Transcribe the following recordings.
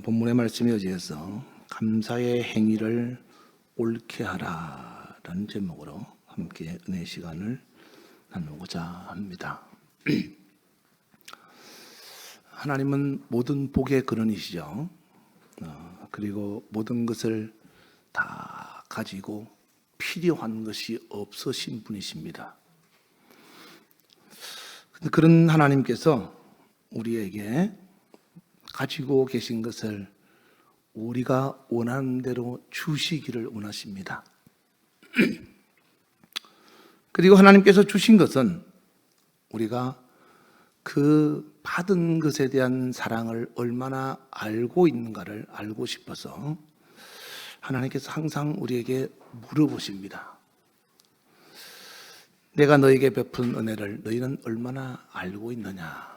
본문의 말씀에 의지해서 감사의 행위를 옳게 하라라는 제목으로 함께 은혜 시간을 나누고자 합니다. 하나님은 모든 복의 근원이시죠. 그리고 모든 것을 다 가지고 필요한 것이 없으신 분이십니다. 그런 하나님께서 우리에게 가지고 계신 것을 우리가 원하는 대로 주시기를 원하십니다. 그리고 하나님께서 주신 것은 우리가 그 받은 것에 대한 사랑을 얼마나 알고 있는가를 알고 싶어서 하나님께서 항상 우리에게 물어보십니다. 내가 너에게 베푼 은혜를 너희는 얼마나 알고 있느냐?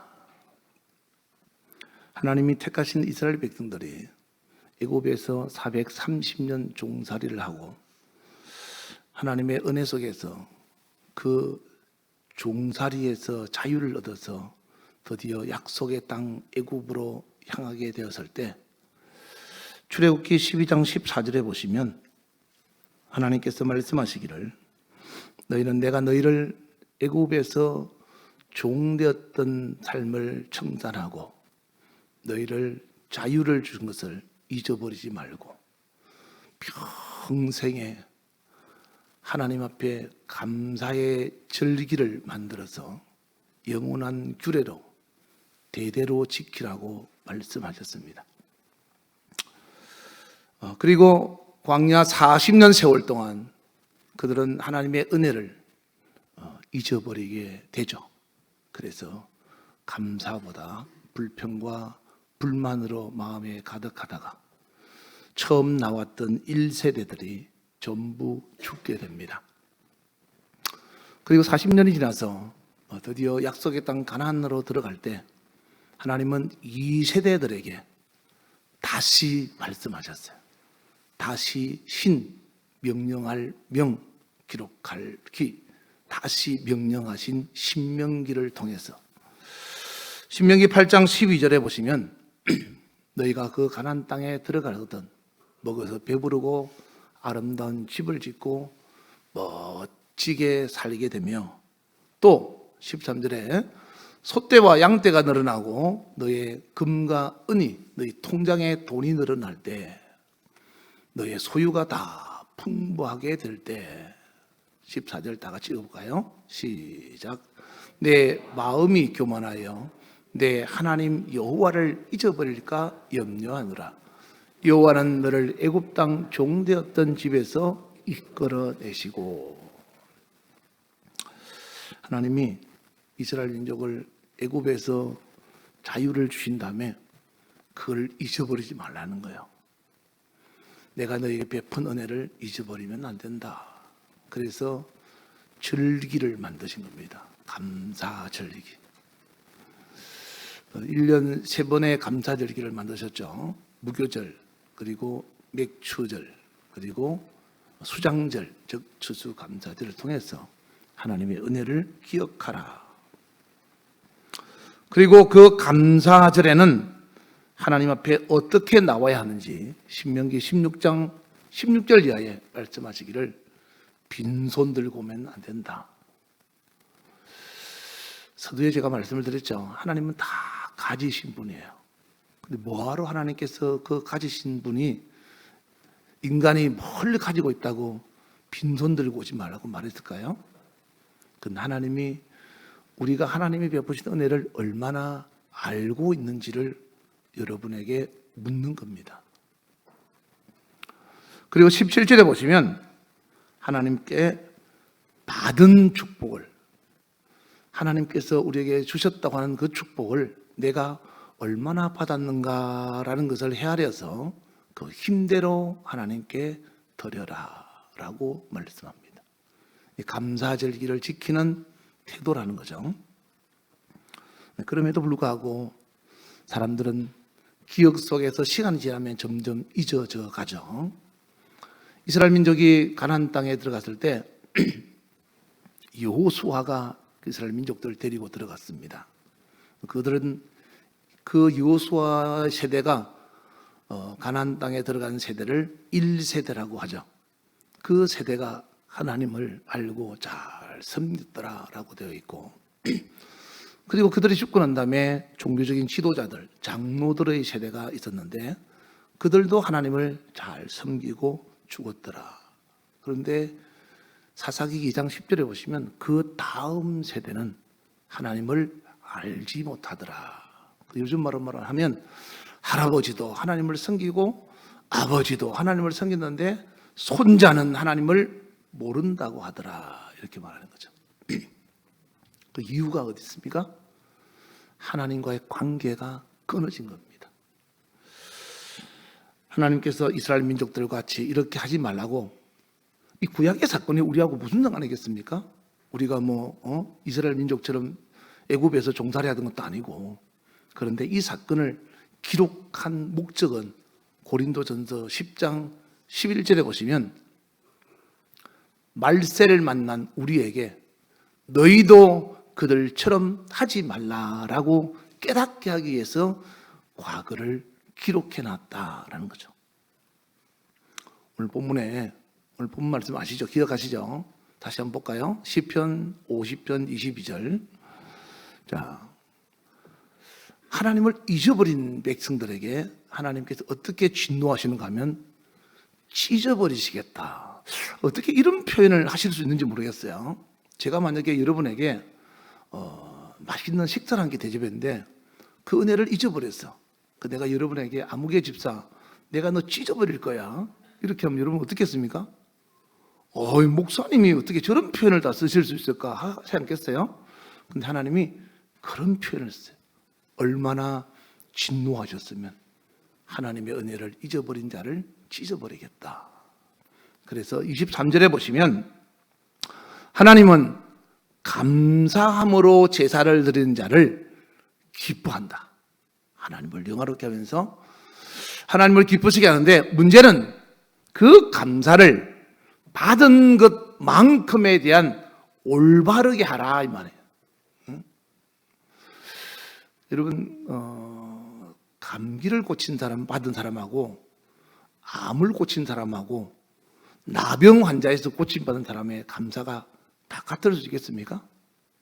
하나님이 택하신 이스라엘 백성들이 애굽에서 430년 종살이를 하고 하나님의 은혜 속에서 그 종살이에서 자유를 얻어서 드디어 약속의 땅 애굽으로 향하게 되었을 때 출애굽기 12장 14절에 보시면 하나님께서 말씀하시기를 너희는 내가 너희를 애굽에서 종되었던 삶을 청산하고 너희를 자유를 준 것을 잊어버리지 말고 평생에 하나님 앞에 감사의 절기를 만들어서 영원한 규례로 대대로 지키라고 말씀하셨습니다. 그리고 광야 40년 세월 동안 그들은 하나님의 은혜를 잊어버리게 되죠. 그래서 감사보다 불평과 불만으로 마음에 가득하다가 처음 나왔던 1세대들이 전부 죽게 됩니다. 그리고 40년이 지나서 드디어 약속의 땅 가나안으로 들어갈 때 하나님은 2세대들에게 다시 말씀하셨어요. 다시 신 명령할 명 기록할 기 다시 명령하신 신명기를 통해서 신명기 8장 12절에 보시면 너희가 그 가나안 땅에 들어가거든 먹어서 배부르고 아름다운 집을 짓고 멋지게 살게 되며 또 13절에 소떼와 양떼가 늘어나고 너의 금과 은이 너희 통장에 돈이 늘어날 때 너의 소유가 다 풍부하게 될 때 14절 다 같이 읽어볼까요? 시작. 내 마음이 교만하여 내 하나님 여호와를 잊어버릴까 염려하노라. 여호와는 너를 애굽 땅 종되었던 집에서 이끌어내시고 하나님이 이스라엘 민족을 애굽에서 자유를 주신 다음에 그걸 잊어버리지 말라는 거예요. 내가 너에게 베푼 은혜를 잊어버리면 안 된다. 그래서 절기를 만드신 겁니다. 감사 절기. 1년 3번의 감사 절기를 만드셨죠. 무교절, 그리고 맥추절, 그리고 수장절, 즉 추수감사절을 통해서 하나님의 은혜를 기억하라. 그리고 그 감사절에는 하나님 앞에 어떻게 나와야 하는지 신명기 16장 16절 이하에 말씀하시기를 빈손 들고 오면 안 된다. 서두에 제가 말씀을 드렸죠. 하나님은 다 가지신 분이에요. 근데 뭐하러 하나님께서 그 가지신 분이 인간이 뭘 가지고 있다고 빈손 들고 오지 말라고 말했을까요? 그건 하나님이 우리가 하나님이 베푸신 은혜를 얼마나 알고 있는지를 여러분에게 묻는 겁니다. 그리고 17절에 보시면 하나님께 받은 축복을 하나님께서 우리에게 주셨다고 하는 그 축복을 내가 얼마나 받았는가라는 것을 헤아려서 그 힘대로 하나님께 드려라 라고 말씀합니다. 감사절기를 지키는 태도라는 거죠. 그럼에도 불구하고 사람들은 기억 속에서 시간이 지나면 점점 잊어져 가죠. 이스라엘 민족이 가나안 땅에 들어갔을 때 여호수아가 이스라엘 민족들을 데리고 들어갔습니다. 그들은 그 여호수아 세대가 가나안 땅에 들어간 세대를 1세대라고 하죠. 그 세대가 하나님을 알고 잘 섬겼더라라고 되어 있고, 그리고 그들이 죽고 난 다음에 종교적인 지도자들, 장로들의 세대가 있었는데 그들도 하나님을 잘 섬기고 죽었더라. 그런데 사사기 2장 10절에 보시면 그 다음 세대는 하나님을 알지 못하더라. 요즘 말로 하면 할아버지도 하나님을 섬기고 아버지도 하나님을 섬겼는데 손자는 하나님을 모른다고 하더라. 이렇게 말하는 거죠. 그 이유가 어디 있습니까? 하나님과의 관계가 끊어진 겁니다. 하나님께서 이스라엘 민족들과 같이 이렇게 하지 말라고, 이 구약의 사건이 우리하고 무슨 상관이겠습니까? 우리가 이스라엘 민족처럼 애굽에서 종살이 하던 것도 아니고. 그런데 이 사건을 기록한 목적은 고린도전서 10장 11절에 보시면 말세를 만난 우리에게 너희도 그들처럼 하지 말라라고 깨닫게 하기 위해서 과거를 기록해 놨다라는 거죠. 오늘 본문 말씀 아시죠? 기억하시죠? 다시 한번 볼까요? 시편 50편 22절. 자, 하나님을 잊어버린 백성들에게 하나님께서 어떻게 진노하시는가 하면 찢어버리시겠다. 어떻게 이런 표현을 하실 수 있는지 모르겠어요. 제가 만약에 여러분에게 맛있는 식사를 한 개 대접했는데 그 은혜를 잊어버렸어. 내가 여러분에게 아무개 집사, 내가 너 찢어버릴 거야. 이렇게 하면 여러분 어떻게 했습니까? 목사님이 어떻게 저런 표현을 다 쓰실 수 있을까 하지 않겠어요? 근데 하나님이 그런 표현을 써요. 얼마나 진노하셨으면 하나님의 은혜를 잊어버린 자를 찢어버리겠다. 그래서 23절에 보시면 하나님은 감사함으로 제사를 드리는 자를 기뻐한다. 하나님을 영화롭게 하면서 하나님을 기쁘시게 하는데, 문제는 그 감사를 받은 것만큼에 대한 올바르게 하라 이 말이에요. 여러분, 감기를 고친 사람 받은 사람하고 암을 고친 사람하고 나병 환자에서 고침받은 사람의 감사가 다 같을 수 있겠습니까?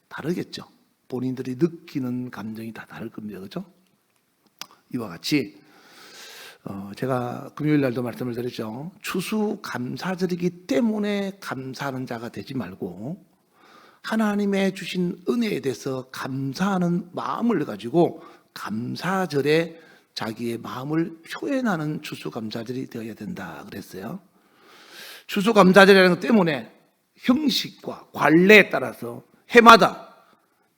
다르겠죠. 본인들이 느끼는 감정이 다 다를 겁니다. 그렇죠? 이와 같이 제가 금요일 날도 말씀을 드렸죠. 추수감사절이기 때문에 감사하는 자가 되지 말고 하나님의 주신 은혜에 대해서 감사하는 마음을 가지고 감사절에 자기의 마음을 표현하는 추수감사절이 되어야 된다 그랬어요. 추수감사절이라는 것 때문에 형식과 관례에 따라서 해마다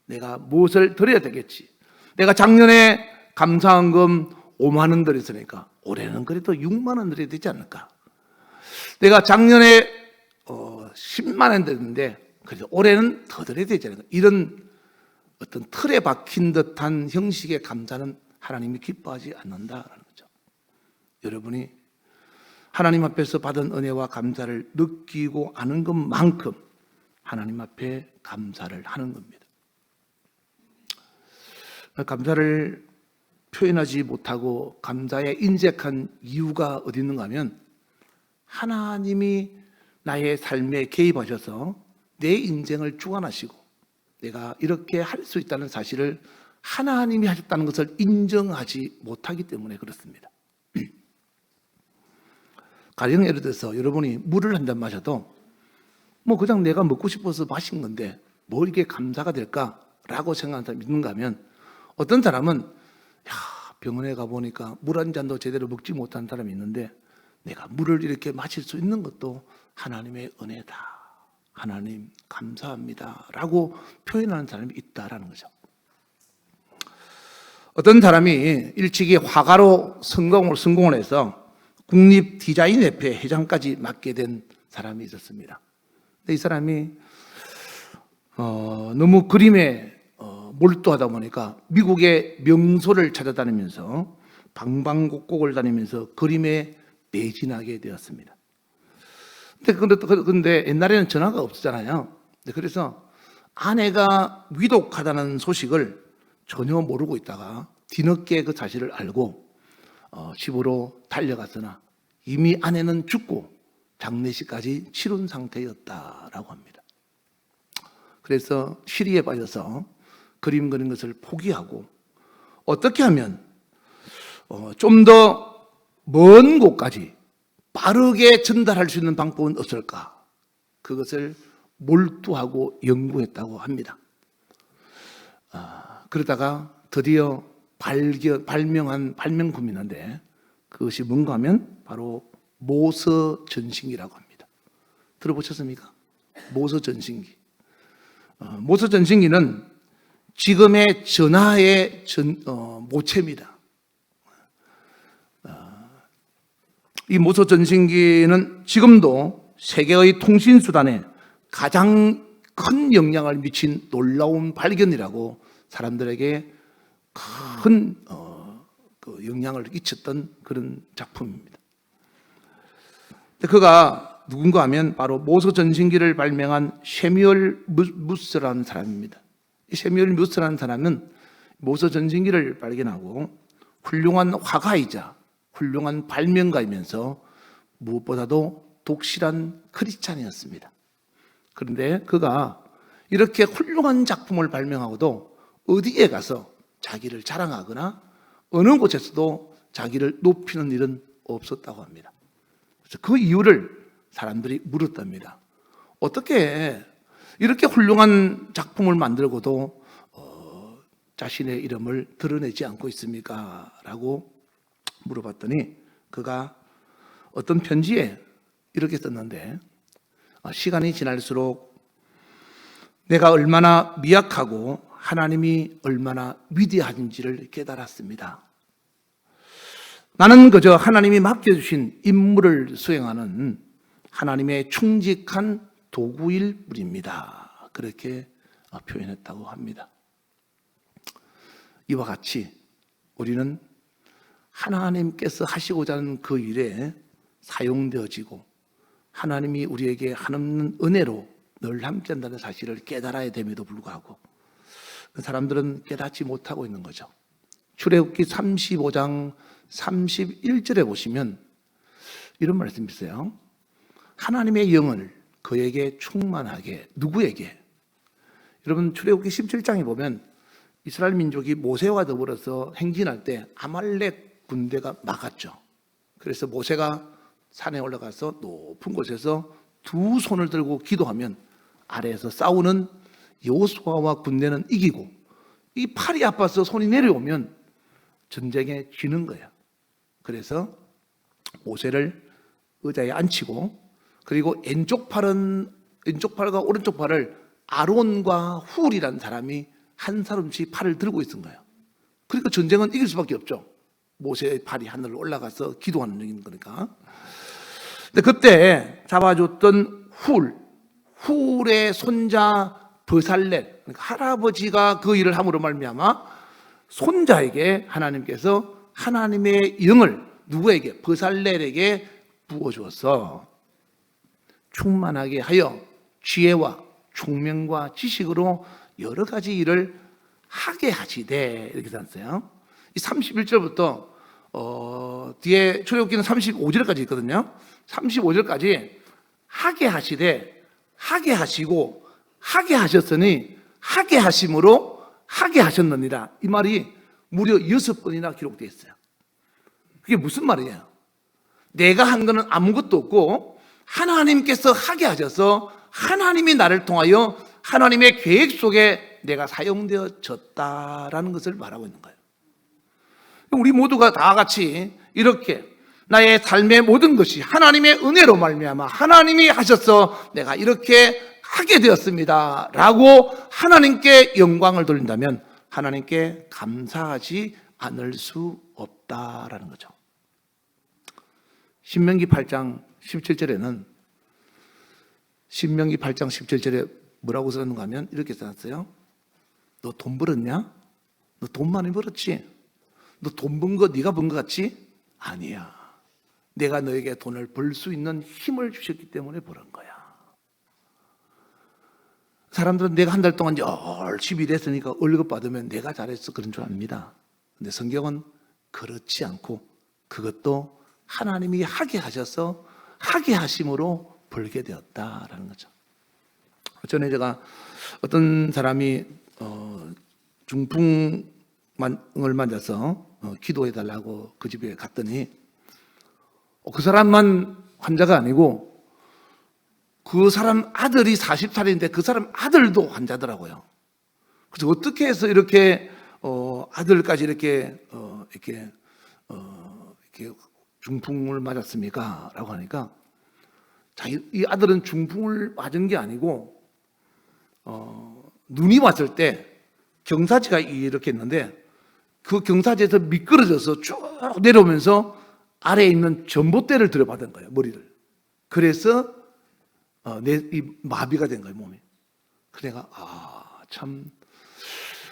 내가 무엇을 드려야 되겠지. 내가 작년에 감사한금 5만 원 드렸으니까 올해는 그래도 6만 원 드려야 되지 않을까. 내가 작년에 10만 원 드렸는데 그래서 올해는 더 드려야 되지 않을까. 이런 어떤 틀에 박힌 듯한 형식의 감사는 하나님이 기뻐하지 않는다라는 거죠. 여러분이 하나님 앞에서 받은 은혜와 감사를 느끼고 아는 것만큼 하나님 앞에 감사를 하는 겁니다. 감사를 표현하지 못하고 감사에 인색한 이유가 어디 있는가 하면 하나님이 나의 삶에 개입하셔서 내 인생을 주관하시고 내가 이렇게 할 수 있다는 사실을 하나님이 하셨다는 것을 인정하지 못하기 때문에 그렇습니다. 가령 예를 들어서 여러분이 물을 한 잔 마셔도 그냥 내가 먹고 싶어서 마신 건데 뭐 이게 감사가 될까라고 생각하는 사람이 있는가 하면, 어떤 사람은 병원에 가보니까 물 한 잔도 제대로 먹지 못한 사람이 있는데 내가 물을 이렇게 마실 수 있는 것도 하나님의 은혜다. 하나님 감사합니다 라고 표현하는 사람이 있다라는 거죠. 어떤 사람이 일찍이 화가로 성공을 해서 국립디자인협회 회장까지 맡게 된 사람이 있었습니다. 근데 이 사람이 너무 그림에 몰두하다 보니까 미국의 명소를 찾아다니면서 방방곡곡을 다니면서 그림에 매진하게 되었습니다. 근데 옛날에는 전화가 없었잖아요. 그래서 아내가 위독하다는 소식을 전혀 모르고 있다가 뒤늦게 그 사실을 알고 집으로 달려갔으나 이미 아내는 죽고 장례식까지 치른 상태였다라고 합니다. 그래서 시리에 빠져서 그림 그리는 것을 포기하고 어떻게 하면 좀 더 먼 곳까지 빠르게 전달할 수 있는 방법은 없을까? 그것을 몰두하고 연구했다고 합니다. 그러다가 드디어 발명한 발명품이 있는데 그것이 뭔가 하면 바로 모서 전신기라고 합니다. 들어보셨습니까? 모서 전신기. 모서 전신기는 지금의 전화의 모체입니다. 이 모서 전신기는 지금도 세계의 통신 수단에 가장 큰 영향을 미친 놀라운 발견이라고 사람들에게 큰 영향을 끼쳤던 그런 작품입니다. 그가 누군가 하면 바로 모서 전신기를 발명한 셰뮤얼 무스라는 사람입니다. 이 셰뮤얼 무스라는 사람은 모서 전신기를 발견하고 훌륭한 화가이자 훌륭한 발명가이면서 무엇보다도 독실한 크리스찬이었습니다. 그런데 그가 이렇게 훌륭한 작품을 발명하고도 어디에 가서 자기를 자랑하거나 어느 곳에서도 자기를 높이는 일은 없었다고 합니다. 그래서 그 이유를 사람들이 물었답니다. 어떻게 이렇게 훌륭한 작품을 만들고도 자신의 이름을 드러내지 않고 있습니까? 라고 물어봤더니 그가 어떤 편지에 이렇게 썼는데 시간이 지날수록 내가 얼마나 미약하고 하나님이 얼마나 위대한지를 깨달았습니다. 나는 그저 하나님이 맡겨주신 임무를 수행하는 하나님의 충직한 도구일 뿐입니다. 그렇게 표현했다고 합니다. 이와 같이 우리는 하나님께서 하시고자 하는 그 일에 사용되어지고 하나님이 우리에게 한없는 은혜로 늘 함께한다는 사실을 깨달아야 됨에도 불구하고 사람들은 깨닫지 못하고 있는 거죠. 출애굽기 35장 31절에 보시면 이런 말씀이 있어요. 하나님의 영을 그에게 충만하게, 누구에게? 여러분 출애굽기 17장에 보면 이스라엘 민족이 모세와 더불어서 행진할 때 아말렉 군대가 막았죠. 그래서 모세가 산에 올라가서 높은 곳에서 두 손을 들고 기도하면 아래에서 싸우는 여호수아와 군대는 이기고 이 팔이 아파서 손이 내려오면 전쟁에 지는 거예요. 그래서 모세를 의자에 앉히고 그리고 왼쪽 팔과 오른쪽 팔을 아론과 훌이라는 사람이 한 사람씩 팔을 들고 있은 거예요. 그러니까 전쟁은 이길 수밖에 없죠. 모세의 팔이 하늘로 올라가서 기도하는 거니까. 근데 그때 잡아줬던 훌의 손자 브살렛, 그러니까 할아버지가 그 일을 함으로 말미암아 손자에게 하나님께서 하나님의 영을 누구에게? 브살렛에게 부어주어서 충만하게 하여 지혜와 총명과 지식으로 여러 가지 일을 하게 하시되, 이렇게 썼어요. 이 31절부터 뒤에 출애굽기는 35절까지 있거든요. 35절까지 하게 하시되, 하게 하시고, 하게 하셨으니 하게 하심으로 하게 하셨느니라. 이 말이 무려 6번이나 기록되어 있어요. 그게 무슨 말이에요? 내가 한 거는 아무것도 없고 하나님께서 하게 하셔서 하나님이 나를 통하여 하나님의 계획 속에 내가 사용되어졌다라는 것을 말하고 있는 거예요. 우리 모두가 다 같이 이렇게 나의 삶의 모든 것이 하나님의 은혜로 말미암아 하나님이 하셔서 내가 이렇게 하게 되었습니다 라고 하나님께 영광을 돌린다면 하나님께 감사하지 않을 수 없다라는 거죠. 신명기 8장 17절에는 신명기 8장 17절에 뭐라고 써놨는가 하면 이렇게 써놨어요. 너 돈 벌었냐? 너 돈 많이 벌었지? 너 돈 번 거 네가 번 거 같지? 아니야. 내가 너에게 돈을 벌 수 있는 힘을 주셨기 때문에 버는 거야. 사람들은 내가 한 달 동안 열심히 일했으니까 월급 받으면 내가 잘했어 그런 줄 압니다. 근데 성경은 그렇지 않고 그것도 하나님이 하게 하셔서 하게 하심으로 벌게 되었다라는 거죠. 전에 제가 어떤 사람이 중풍을 맞아서 기도해달라고 그 집에 갔더니 그 사람만 환자가 아니고 그 사람 아들이 40살인데 그 사람 아들도 환자더라고요. 그래서 어떻게 해서 이렇게 아들까지 이렇게 중풍을 맞았습니까? 라고 하니까 이 아들은 중풍을 맞은 게 아니고 눈이 왔을 때 경사지가 이렇게 있는데 그 경사지에서 미끄러져서 쭉 내려오면서 아래에 있는 전봇대를 들여받은 거예요, 머리를. 그래서 이 마비가 된 거예요, 몸이. 그래가 참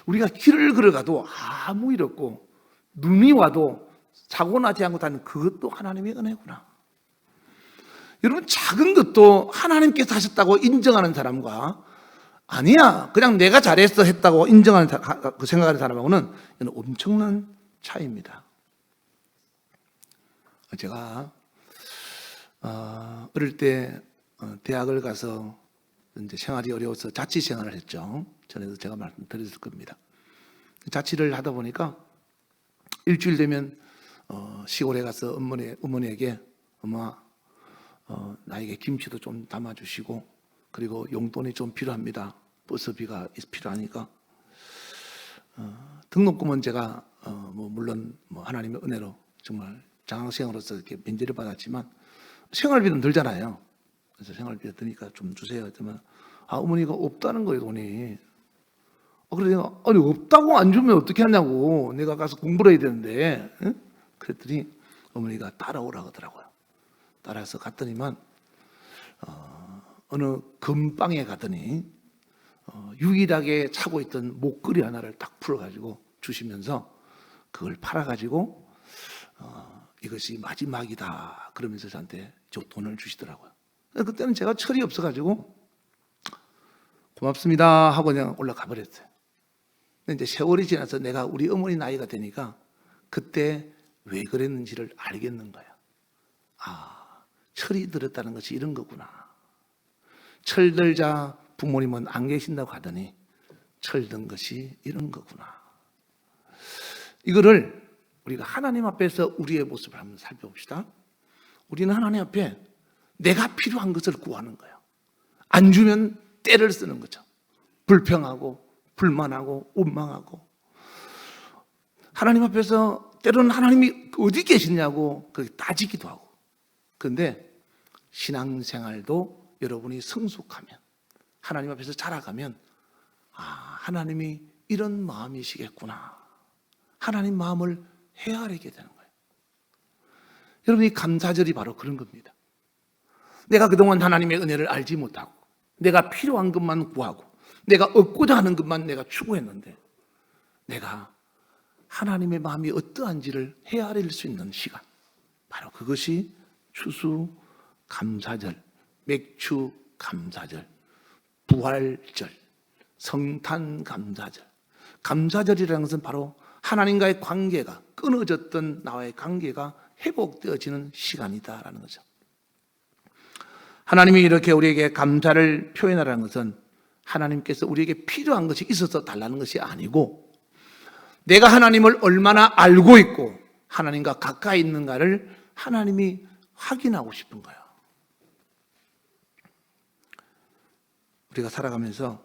우리가 길을 걸어가도 아무 일 없고 눈이 와도 사고 나지 않고 다니는 그것도 하나님의 은혜구나. 여러분, 작은 것도 하나님께서 하셨다고 인정하는 사람과 아니야 그냥 내가 잘했어 했다고 인정하는 그 생각하는 사람하고는 이건 엄청난 차이입니다. 제가 어릴 때 대학을 가서 이제 생활이 어려워서 자취 생활을 했죠. 전에도 제가 말씀드렸을 겁니다. 자취를 하다 보니까 일주일 되면 시골에 가서 어머니에게 엄마 나에게 김치도 좀 담아주시고 그리고 용돈이 좀 필요합니다. 버스비가 필요하니까 등록금은 제가 물론 하나님의 은혜로 정말 장학생으로서 이렇게 면제를 받았지만 생활비는 들잖아요. 그래서 생활비가 드니까 좀 주세요 했더니 어머니가 없다는 거예요, 돈이. 그래서 내가 아니 없다고 안 주면 어떻게 하냐고, 내가 가서 공부를 해야 되는데. 응? 그랬더니 어머니가 따라오라고 하더라고요. 따라서 갔더니만 어느 금방에 가더니 유일하게 차고 있던 목걸이 하나를 딱 풀어가지고 주시면서 그걸 팔아가지고 이것이 마지막이다 그러면서 저한테 돈을 주시더라고요. 그때는 제가 철이 없어가지고 고맙습니다 하고 그냥 올라가 버렸어요. 근데 이제 세월이 지나서 내가 우리 어머니 나이가 되니까 그때 왜 그랬는지를 알겠는 거야. 철이 들었다는 것이 이런 거구나. 철들자 부모님은 안 계신다고 하더니 철든 것이 이런 거구나. 이거를 우리가 하나님 앞에서 우리의 모습을 한번 살펴봅시다. 우리는 하나님 앞에 내가 필요한 것을 구하는 거예요. 안 주면 떼를 쓰는 거죠. 불평하고 불만하고 원망하고. 하나님 앞에서 때로는 하나님이 어디 계시냐고 따지기도 하고. 그런데 신앙생활도 여러분이 성숙하면, 하나님 앞에서 자라가면 하나님이 이런 마음이시겠구나, 하나님 마음을 헤아리게 되는 거예요. 여러분이 감사절이 바로 그런 겁니다. 내가 그동안 하나님의 은혜를 알지 못하고 내가 필요한 것만 구하고 내가 얻고자 하는 것만 내가 추구했는데 내가 하나님의 마음이 어떠한지를 헤아릴 수 있는 시간, 바로 그것이 추수감사절, 맥추감사절, 부활절, 성탄감사절. 감사절이라는 것은 바로 하나님과의 관계가, 끊어졌던 나와의 관계가 회복되어지는 시간이다라는 거죠. 하나님이 이렇게 우리에게 감사를 표현하라는 것은 하나님께서 우리에게 필요한 것이 있어서 달라는 것이 아니고 내가 하나님을 얼마나 알고 있고 하나님과 가까이 있는가를 하나님이 확인하고 싶은 거예요. 우리가 살아가면서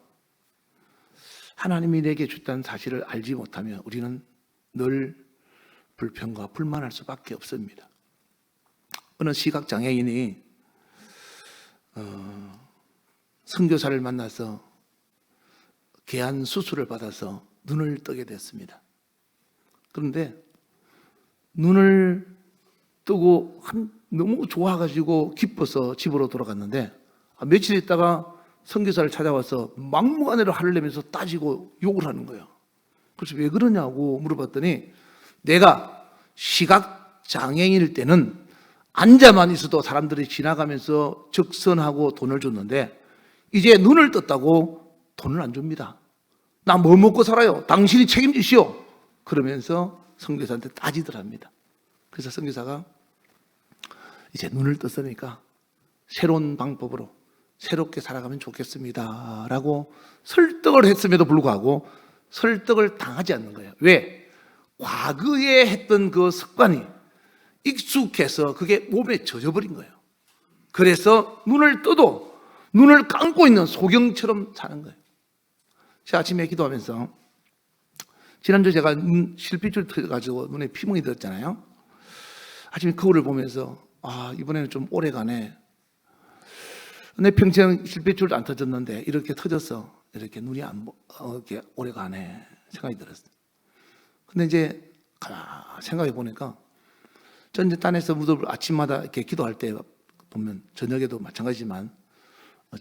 하나님이 내게 줬다는 사실을 알지 못하면 우리는 늘 불평과 불만할 수밖에 없습니다. 어느 시각장애인이 선교사를 만나서 개안 수술을 받아서 눈을 뜨게 됐습니다. 그런데 눈을 뜨고 너무 좋아가지고 기뻐서 집으로 돌아갔는데 며칠 있다가 선교사를 찾아와서 막무가내로 화를 내면서 따지고 욕을 하는 거예요. 그래서 왜 그러냐고 물어봤더니 내가 시각장애인일 때는 앉아만 있어도 사람들이 지나가면서 적선하고 돈을 줬는데 이제 눈을 떴다고 돈을 안 줍니다. 나 뭐 먹고 살아요? 당신이 책임지시오. 그러면서 선교사한테 따지더랍니다. 그래서 선교사가 이제 눈을 떴으니까 새로운 방법으로 새롭게 살아가면 좋겠습니다 라고 설득을 했음에도 불구하고 설득을 당하지 않는 거예요. 왜? 과거에 했던 그 습관이 익숙해서 그게 몸에 젖어버린 거예요. 그래서 눈을 떠도 눈을 감고 있는 소경처럼 사는 거예요. 제가 아침에 기도하면서 지난주 제가 실핏줄 터져가지고 눈에 피멍이 들었잖아요. 아침에 거울을 보면서 이번에는 좀 오래 가네. 내 평생 실핏줄도 안 터졌는데 이렇게 터져서 이렇게 눈이 이렇게 오래 가네 생각이 들었어요. 근데 이제 생각해 보니까 전 이제 딴에서 무덤을 아침마다 이렇게 기도할 때 보면 저녁에도 마찬가지지만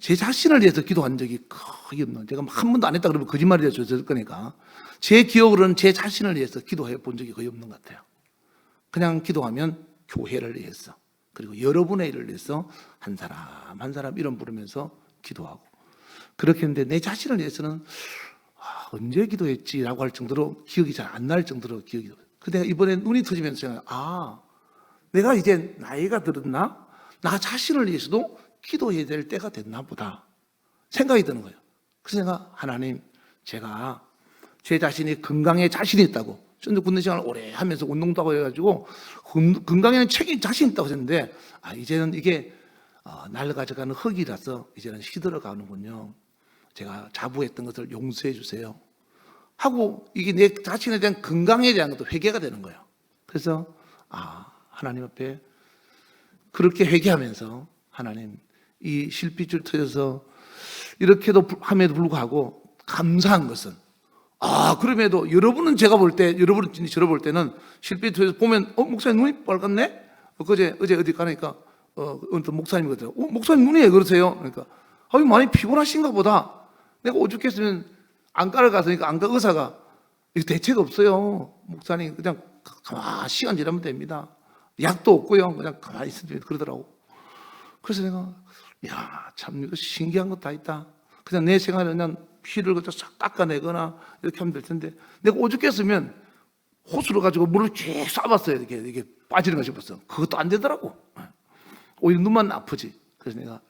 제 자신을 위해서 기도한 적이 거의 없는, 제가 한 번도 안 했다 그러면 거짓말이 되어줄 거니까 제 기억으로는 제 자신을 위해서 기도해 본 적이 거의 없는 것 같아요. 그냥 기도하면 교회를 위해서, 그리고 여러분의 일을 위해서 한 사람 한 사람 이름 부르면서 기도하고 그렇게 했는데 내 자신을 위해서는 언제 기도했지라고 할 정도로 기억이 잘 안 날 정도로 기억이. 근데 이번에 눈이 터지면서 제가 내가 이제 나이가 들었나? 나 자신을 위해서도 기도해야 될 때가 됐나 보다 생각이 드는 거예요. 그래서 내가 하나님, 제가 제 자신이 건강에 자신이 있다고, 전도 군대 생활을 오래 하면서 운동도 하고 해가지고 건강에는 자신 있다고 했는데 이제는 이게 날 가져가는 흙이라서 이제는 시들어 가는군요. 제가 자부했던 것을 용서해 주세요 하고, 이게 내 자신에 대한 건강에 대한 것도 회개가 되는 거예요. 그래서 하나님 앞에 그렇게 회개하면서, 하나님, 이 실핏줄 터져서 이렇게도 함에도 불구하고 감사한 것은, 그럼에도 여러분은 제가 볼 때, 여러분은 저를 볼 때는 실핏줄 터져서 보면 목사님 눈이 빨갛네? 어제 어디 가니까 어떤 목사님이 그러더라고요. 목사님 눈이 왜 그러세요? 그러니까 많이 피곤하신가 보다. 내가 오죽했으면 안과를 갔으니까 안과 의사가 이거 대책 없어요, 목사님 그냥 가만히 시간 지나면 됩니다, 약도 없고요, 그냥 가만히 있으면 그러더라고. 그래서 내가 참 이거 신기한 것 다 있다. 그냥 내 생활에 그냥 피를 싹 닦아내거나 이렇게 하면 될 텐데, 내가 오죽했으면 호수를 가지고 물을 쭉 쏴봤어요. 이게 빠지는 거 싶었어. 그것도 안 되더라고. 오히려 눈만 아프지. 그래서 내가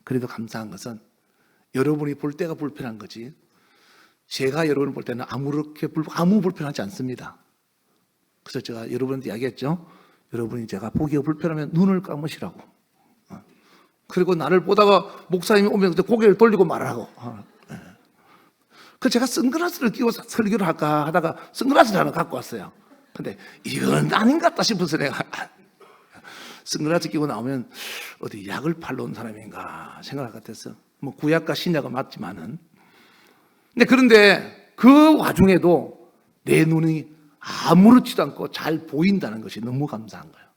그래도 감사한 것은 여러분이 볼 때가 불편한 거지, 제가 여러분을 볼 때는 아무 불편하지 않습니다. 그래서 제가 여러분한테 이야기했죠. 여러분이 제가 보기가 불편하면 눈을 감으시라고. 그리고 나를 보다가 목사님이 오면 고개를 돌리고 말하라고. 그래서 제가 선글라스를 끼고 설교를 할까 하다가 선글라스를 하나 갖고 왔어요. 근데 이건 아닌 것 같다 싶어서 내가 선글라스 끼고 나오면 어디 약을 팔러 온 사람인가 생각할 것 같았어. 뭐 구약과 신약은 맞지만은. 그런데 그 와중에도 내 눈이 아무렇지도 않고 잘 보인다는 것이 너무 감사한 거예요.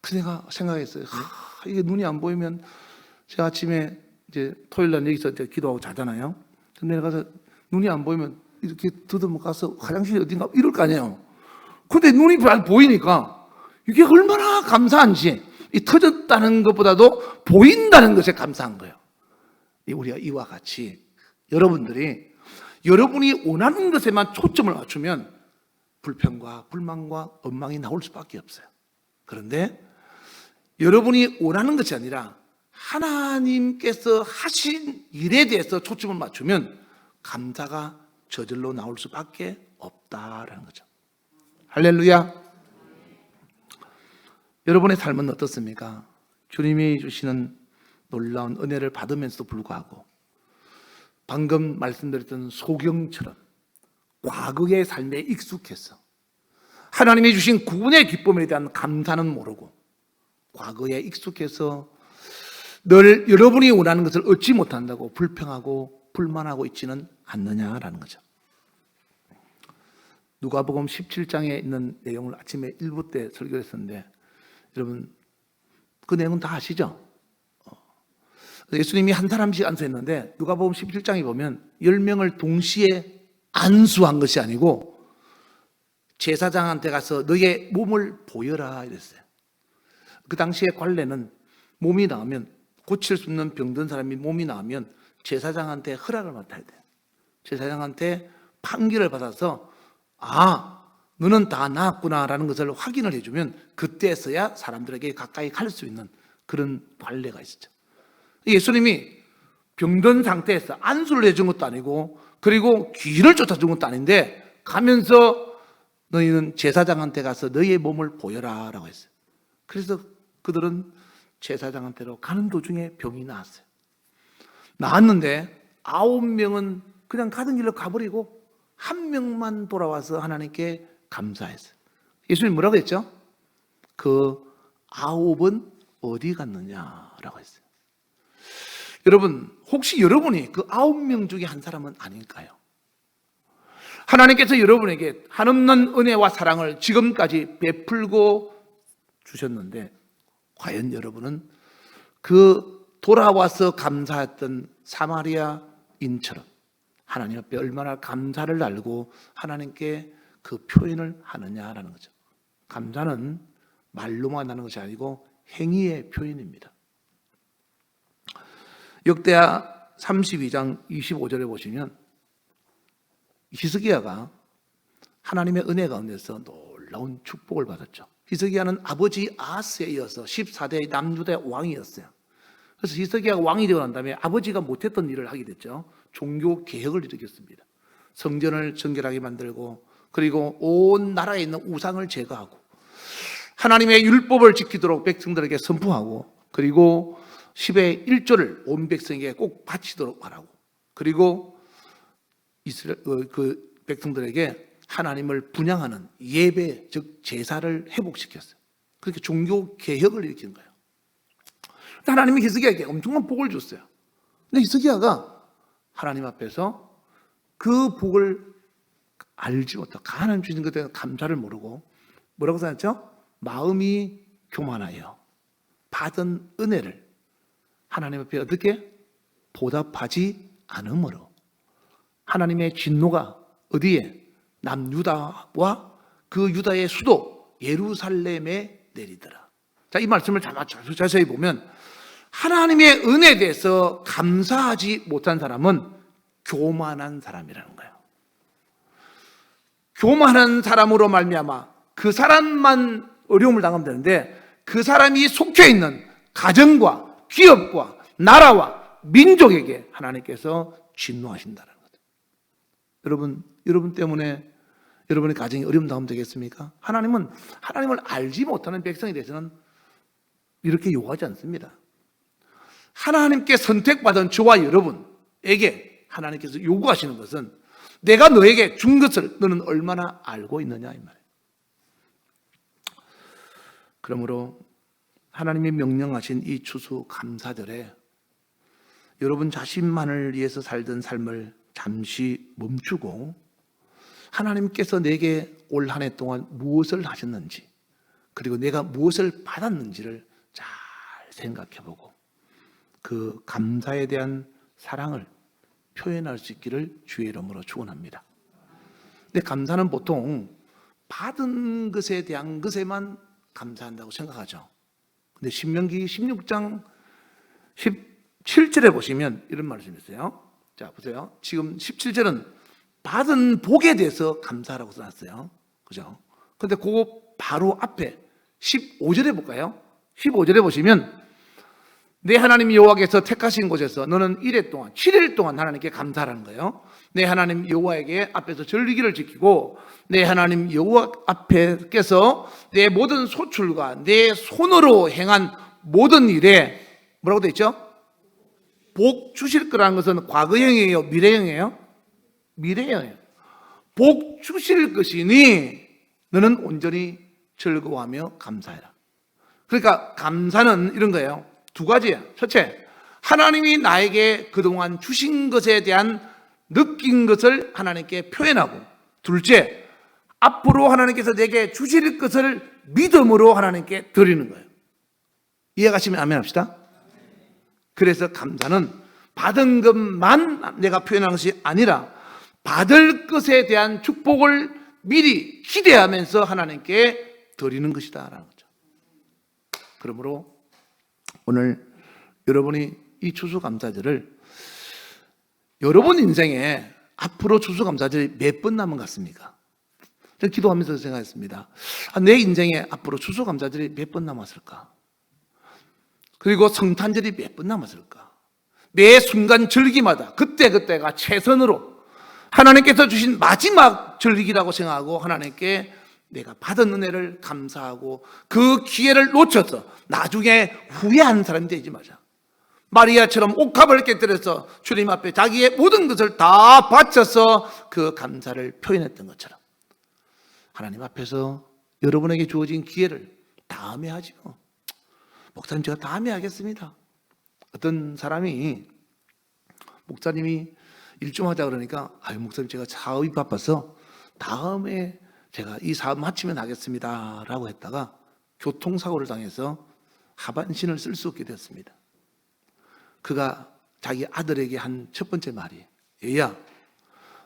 그래서 내가 생각했어요. 이게 눈이 안 보이면, 제가 아침에 이제 토요일 날 여기서 이제 기도하고 자잖아요. 근데 내가 가서 눈이 안 보이면 이렇게 더듬어 가서 화장실 어딘가 이럴 거 아니에요. 근데 눈이 잘 보이니까 이게 얼마나 감사한지, 이 터졌다는 것보다도 보인다는 것에 감사한 거예요. 우리가 이와 같이 여러분이 원하는 것에만 초점을 맞추면 불평과 불만과 원망이 나올 수밖에 없어요. 그런데 여러분이 원하는 것이 아니라 하나님께서 하신 일에 대해서 초점을 맞추면 감사가 저절로 나올 수밖에 없다라는 거죠. 할렐루야. 여러분의 삶은 어떻습니까? 주님이 주시는 놀라운 은혜를 받으면서도 불구하고 방금 말씀드렸던 소경처럼 과거의 삶에 익숙해서 하나님이 주신 구원의 기쁨에 대한 감사는 모르고 과거에 익숙해서 늘 여러분이 원하는 것을 얻지 못한다고 불평하고 불만하고 있지는 않느냐라는 거죠. 누가복음 17장에 있는 내용을 아침에 1부 때 설교했었는데, 여러분 그 내용은 다 아시죠? 예수님이 한 사람씩 안수했는데 누가복음 17장에 보면 10명을 동시에 안수한 것이 아니고 제사장한테 가서 너의 몸을 보여라 이랬어요. 그 당시에 관례는 몸이 나오면, 고칠 수 없는 병든 사람이 몸이 나오면 제사장한테 허락을 맡아야 돼요. 제사장한테 판결을 받아서 너는 다 나았구나라는 것을 확인을 해주면 그때서야 사람들에게 가까이 갈 수 있는 그런 관례가 있었죠. 예수님이 병든 상태에서 안수를 해준 것도 아니고 그리고 귀를 쫓아준 것도 아닌데 가면서 너희는 제사장한테 가서 너희의 몸을 보여라 라고 했어요. 그래서 그들은 제사장한테로 가는 도중에 병이 나았어요. 나았는데 9명은 그냥 가던 길로 가버리고 1명만 돌아와서 하나님께 감사했어요. 예수님 뭐라고 했죠? 그 9은 어디 갔느냐라고 했어요. 여러분, 혹시 여러분이 그 9명 중에 한 사람은 아닐까요? 하나님께서 여러분에게 한없는 은혜와 사랑을 지금까지 베풀고 주셨는데 과연 여러분은 그 돌아와서 감사했던 사마리아인처럼 하나님 앞에 얼마나 감사를 알고 하나님께 그 표현을 하느냐라는 거죠. 감사는 말로만 하는 것이 아니고 행위의 표현입니다. 역대하 32장 25절에 보시면 히스기야가 하나님의 은혜 가운데서 놀라운 축복을 받았죠. 히스기야는 아버지 아하스에 이어서 14대 남유다의 왕이었어요. 그래서 히스기야가 왕이 되고 난 다음에 아버지가 못했던 일을 하게 됐죠. 종교 개혁을 일으켰습니다. 성전을 정결하게 만들고 그리고 온 나라에 있는 우상을 제거하고 하나님의 율법을 지키도록 백성들에게 선포하고 그리고 10의 1조를 온 백성에게 꼭 바치도록 하라고 그리고 이스라엘 그 백성들에게 하나님을 분향하는 예배 즉 제사를 회복시켰어요. 그렇게 종교 개혁을 일으킨 거예요. 하나님이 히스기야에게 엄청난 복을 줬어요. 근데 히스기야가 하나님 앞에서 그 복을 알지 못하고 하나님 주신 것에 대한 감사를 모르고 뭐라고 생각했죠? 마음이 교만하여 받은 은혜를 하나님 앞에 어떻게 보답하지 않으므로 하나님의 진노가 어디에? 남유다와 그 유다의 수도 예루살렘에 내리더라. 자, 이 말씀을 자세히 보면 하나님의 은혜에 대해서 감사하지 못한 사람은 교만한 사람이라는 거예요. 교만한 사람으로 말미암아 그 사람만 어려움을 당하면 되는데 그 사람이 속해 있는 가정과 기업과 나라와 민족에게 하나님께서 진노하신다는 거죠. 여러분 때문에 여러분의 가정이 어려움 당하면 되겠습니까? 하나님은 하나님을 알지 못하는 백성에 대해서는 이렇게 요구하지 않습니다. 하나님께 선택받은 저와 여러분에게 하나님께서 요구하시는 것은 내가 너에게 준 것을 너는 얼마나 알고 있느냐 이 말이에요. 그러므로 하나님이 명령하신 이 추수 감사절에 여러분 자신만을 위해서 살던 삶을 잠시 멈추고 하나님께서 내게 올 한 해 동안 무엇을 하셨는지 그리고 내가 무엇을 받았는지를 잘 생각해보고 그 감사에 대한 사랑을 표현할 수 있기를 주의 이름으로 축원합니다. 근데 감사는 보통 받은 것에 대한 것에만 감사한다고 생각하죠. 근데 신명기 16장 17절에 보시면 이런 말씀이 있어요. 자, 보세요. 지금 17절은 받은 복에 대해서 감사라고 써놨어요. 그죠? 근데 그거 바로 앞에 15절에 볼까요? 15절에 보시면 내 하나님 여호와께서 택하신 곳에서 너는 1회 동안 7일 동안 하나님께 감사하라는 거예요. 내 하나님 여호와에게 앞에서 절기를 지키고 내 하나님 여호와 앞에께서 내 모든 소출과 내 손으로 행한 모든 일에 뭐라고 되어 있죠? 복 주실 거라는 것은 과거형이에요? 미래형이에요? 미래형이에요. 복 주실 것이니 너는 온전히 즐거워하며 감사해라. 그러니까 감사는 이런 거예요. 두 가지예요. 첫째, 하나님이 나에게 그동안 주신 것에 대한 느낀 것을 하나님께 표현하고, 둘째, 앞으로 하나님께서 내게 주실 것을 믿음으로 하나님께 드리는 거예요. 이해가시면 아멘 합시다. 그래서 감사는 받은 것만 내가 표현하는 것이 아니라 받을 것에 대한 축복을 미리 기대하면서 하나님께 드리는 것이다라는 거죠. 그러므로 오늘 여러분이 이 추수감사절을 여러분 인생에 앞으로 추수감사절이 몇 번 남은 것 같습니까? 저는 기도하면서 생각했습니다. 내 인생에 앞으로 추수감사절이 몇 번 남았을까? 그리고 성탄절이 몇 번 남았을까? 매 순간 절기마다 그때그때가 최선으로 하나님께서 주신 마지막 절기라고 생각하고 하나님께 내가 받은 은혜를 감사하고 그 기회를 놓쳐서 나중에 후회하는 사람이 되지 마자. 마리아처럼 옥합을 깨뜨려서 주님 앞에 자기의 모든 것을 다 바쳐서 그 감사를 표현했던 것처럼 하나님 앞에서 여러분에게 주어진 기회를 다음에 하죠. 목사님, 제가 다음에 하겠습니다. 어떤 사람이 목사님이 일 좀 하자 그러니까, 아유 목사님, 제가 사업이 바빠서 다음에 제가 이 사업 마치면 하겠습니다 라고 했다가 교통사고를 당해서 하반신을 쓸 수 없게 됐습니다. 그가 자기 아들에게 한 첫 번째 말이, 얘야,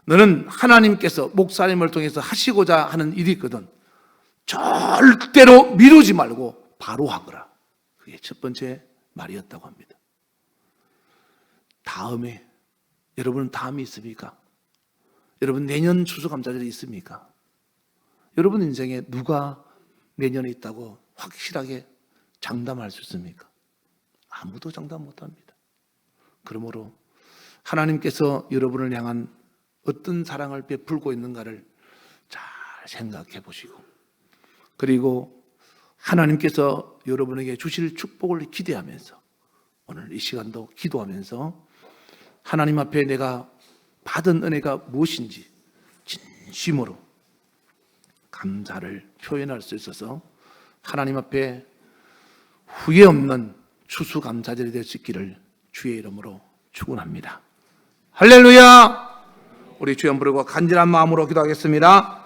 너는 하나님께서 목사님을 통해서 하시고자 하는 일이 있거든 절대로 미루지 말고 바로 하거라. 그게 첫 번째 말이었다고 합니다. 다음에, 여러분은 다음이 있습니까? 여러분 내년 추수감사절이 있습니까? 여러분 인생에 누가 내년에 있다고 확실하게 장담할 수 있습니까? 아무도 장담 못합니다. 그러므로 하나님께서 여러분을 향한 어떤 사랑을 베풀고 있는가를 잘 생각해 보시고, 그리고 하나님께서 여러분에게 주실 축복을 기대하면서 오늘 이 시간도 기도하면서 하나님 앞에 내가 받은 은혜가 무엇인지 진심으로 감사를 표현할 수 있어서 하나님 앞에 후회 없는 추수감사절이 될 수 있기를 주의 이름으로 축원합니다. 할렐루야. 우리 주여 부르고 간절한 마음으로 기도하겠습니다.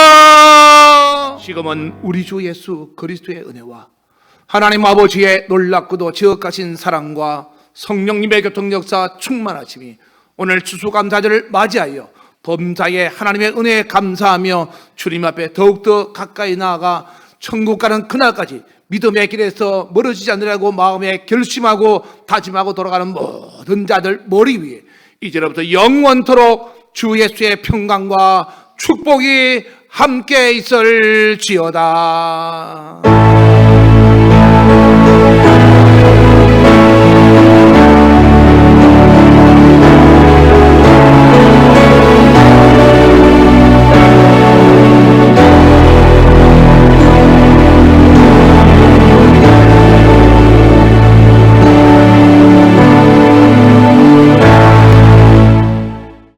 주여, 지금은 우리 주 예수 그리스도의 은혜와 하나님 아버지의 놀랍고도 지극하신 사랑과 성령님의 교통 역사 충만하심이 오늘 추수감사절을 맞이하여 범사에 하나님의 은혜에 감사하며 주님 앞에 더욱더 가까이 나아가 천국 가는 그날까지 믿음의 길에서 멀어지지 않으려고 마음에 결심하고 다짐하고 돌아가는 모든 자들 머리 위에 이제로부터 영원토록 주 예수의 평강과 축복이 함께 있을지어다.